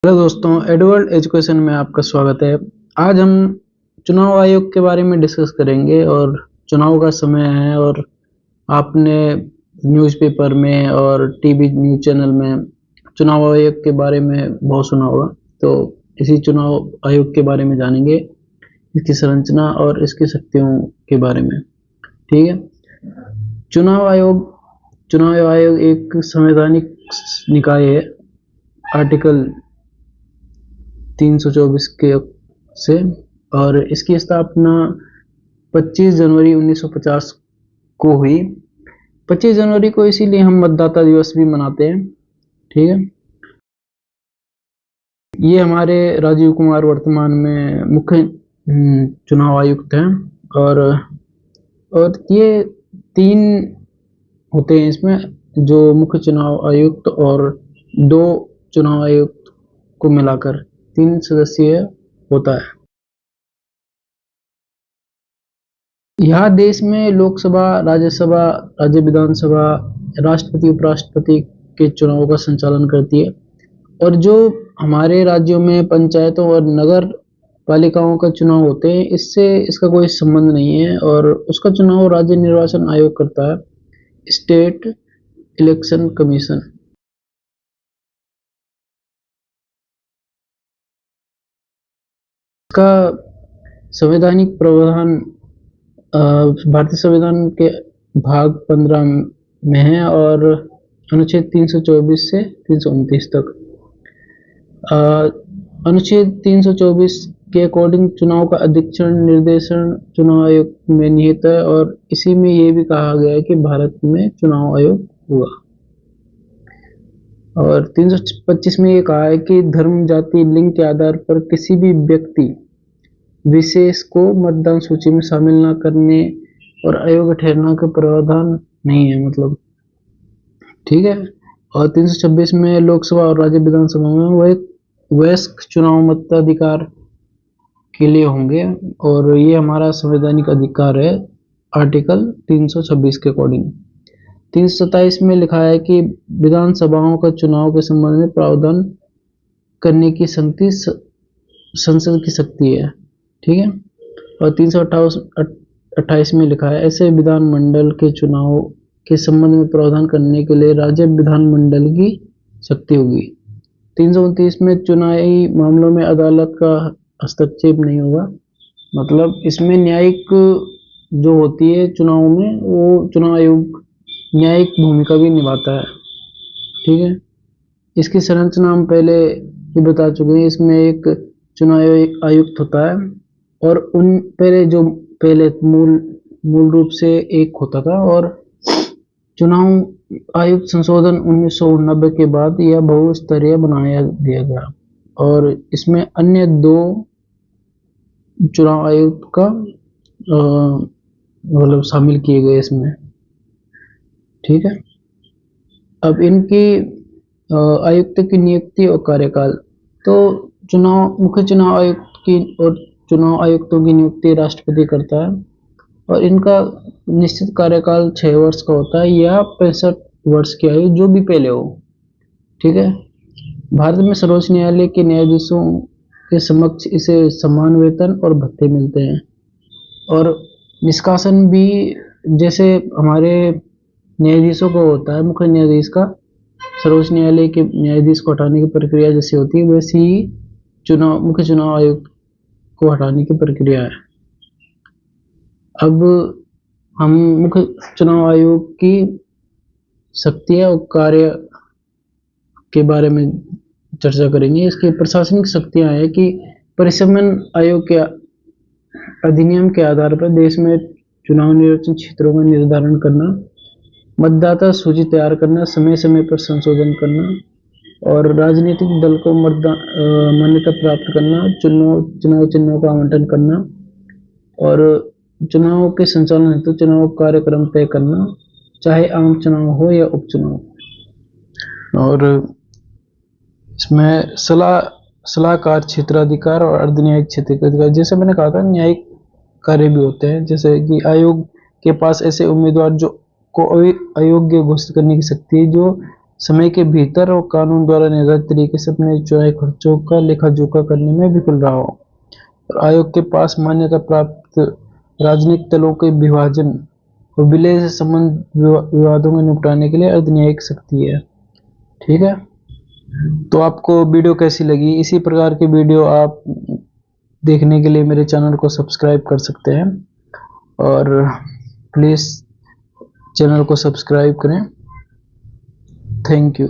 Hello दोस्तों, Edward education में आपका स्वागत है। आज हम चुनाव आयोग के बारे में डिस्कस करेंगे और चुनाव का समय है और आपने न्यूज़पेपर में और टीवी न्यूज़ चैनल में चुनाव आयोग के बारे में बहुत सुना होगा। तो इसी चुनाव आयोग के बारे में जानेंगे, इसकी संरचना और इसकी शक्तियों के बारे में। ठीक है। चुनाव आयोग एक संवैधानिक निकाय है। आर्टिकल 324 के से, और इसकी स्थापना 25 जनवरी 1950 को हुई। 25 जनवरी को इसीलिए हम मतदाता दिवस भी मनाते हैं। ठीक है। ये हमारे राजीव कुमार वर्तमान में मुख्य चुनाव आयुक्त हैं, और ये 3 होते हैं इसमें, जो मुख्य चुनाव आयुक्त और 2 चुनाव आयुक्त को मिलाकर 3 सदस्यीय होता है। यह देश में लोकसभा, राज्यसभा, राज्य विधानसभा, राष्ट्रपति, उपराष्ट्रपति के चुनाव का संचालन करती है। और जो हमारे राज्यों में पंचायतों और नगर पालिकाओं का चुनाव होते हैं, इससे इसका कोई संबंध नहीं है, और उसका चुनाव राज्य निर्वाचन आयोग करता है, स्टेट इलेक्शन कमीशन। इसका संवैधानिक प्रावधान भारतीय संविधान के भाग 15 में है और अनुच्छेद 324 से 329 तक। अनुच्छेद 324 के अकॉर्डिंग चुनाव का अधीक्षण निर्देशन चुनाव आयोग में निहित है, और इसी में ये भी कहा गया है कि भारत में चुनाव आयोग हुआ। और 325 में ये कहा है कि धर्म, जाति, लिंग के आधार पर किसी भी व्यक्ति विशेष को मतदान सूची में शामिल न करने और अयोग्य ठहराने का प्रावधान नहीं है, मतलब। ठीक है। और 326 में लोकसभा और राज्य विधानसभा में वयस्क चुनाव मताधिकार के लिए होंगे, और ये हमारा संवैधानिक अधिकार है आर्टिकल 326 के अकॉर्डिंग। 327 में लिखा है कि विधानसभाओं का चुनाव के संबंध में प्रावधान करने की शक्ति संसद की शक्ति है। ठीक है। और 328 में लिखा है, ऐसे विधानमंडल के चुनाव के संबंध में प्रावधान करने के लिए राज्य विधानमंडल की शक्ति होगी। 329 में चुनावी मामलों में अदालत का हस्तक्षेप नहीं होगा, मतलब इसमें न्यायिक जो होती है चुनाव में, वो चुनाव आयोग न्यायिक भूमिका भी निभाता है। ठीक है। इसकी संरचना हम पहले ही बता चुके हैं। इसमें एक चुनाव आयुक्त होता है, और उन पहले मूल रूप से एक होता था, और चुनाव आयुक्त संशोधन 1990 के बाद यह बहुस्तरीय बनाया दिया गया, और इसमें अन्य 2 चुनाव आयुक्त का मतलब शामिल किए गए इसमें। ठीक है। अब इनकी आयुक्त की नियुक्ति और कार्यकाल। तो मुख्य चुनाव आयुक्त की और चुनाव आयुक्तों की नियुक्ति राष्ट्रपति करता है, और इनका निश्चित कार्यकाल 6 वर्ष का होता है, या 65 वर्ष की आयु, जो भी पहले हो। ठीक है। भारत में सर्वोच्च न्यायालय के न्यायाधीशों के समक्ष इसे समान वेतन और भत्ते मिलते हैं, और निष्कासन भी जैसे हमारे न्यायाधीशों को होता है, मुख्य न्यायाधीश का सर्वोच्च न्यायालय के न्यायाधीश को हटाने की प्रक्रिया जैसी होती है, वैसी ही मुख्य चुनाव आयुक्त को हटाने की प्रक्रिया है। अब हम मुख्य चुनाव आयोग की शक्तियां और कार्य के बारे में चर्चा करेंगे। इसकी प्रशासनिक शक्तियां हैं कि परिसमन आयोग के अधिनियम के आधार पर देश में चुनाव निर्वाचन क्षेत्रों का निर्धारण करना, मतदाता सूची तैयार करना, समय समय पर संशोधन करना, और राजनीतिक दल को मान्यता प्राप्त करना, चुनाव चिन्हों का आवंटन करना, और चुनाव के संचालन हेतु चुनाव कार्यक्रम तय करना, चाहे आम चुनाव हो या उपचुनाव। और इसमें सलाहकार क्षेत्राधिकार और अर्धन्यायिक क्षेत्राधिकार, जैसे मैंने कहा था, न्यायिक कार्य भी होते हैं, जैसे कि आयोग के पास ऐसे उम्मीदवार को अयोग्य घोषित करने की शक्ति है जो समय के भीतर और कानून द्वारा निर्धारित तरीके से अपने चुनावी खर्चों का लेखा जोखा करने में विफल रहा हो। और आयोग के पास मान्यता प्राप्त राजनीतिक दलों के विभाजन और विलय से संबंध विवादों को निपटाने के लिए अर्धन्यायिक शक्ति है। ठीक है, तो आपको वीडियो कैसी लगी? इसी प्रकार की वीडियो आप देखने के लिए मेरे चैनल को सब्सक्राइब कर सकते हैं और प्लीज़ चैनल को सब्सक्राइब करें। Thank you.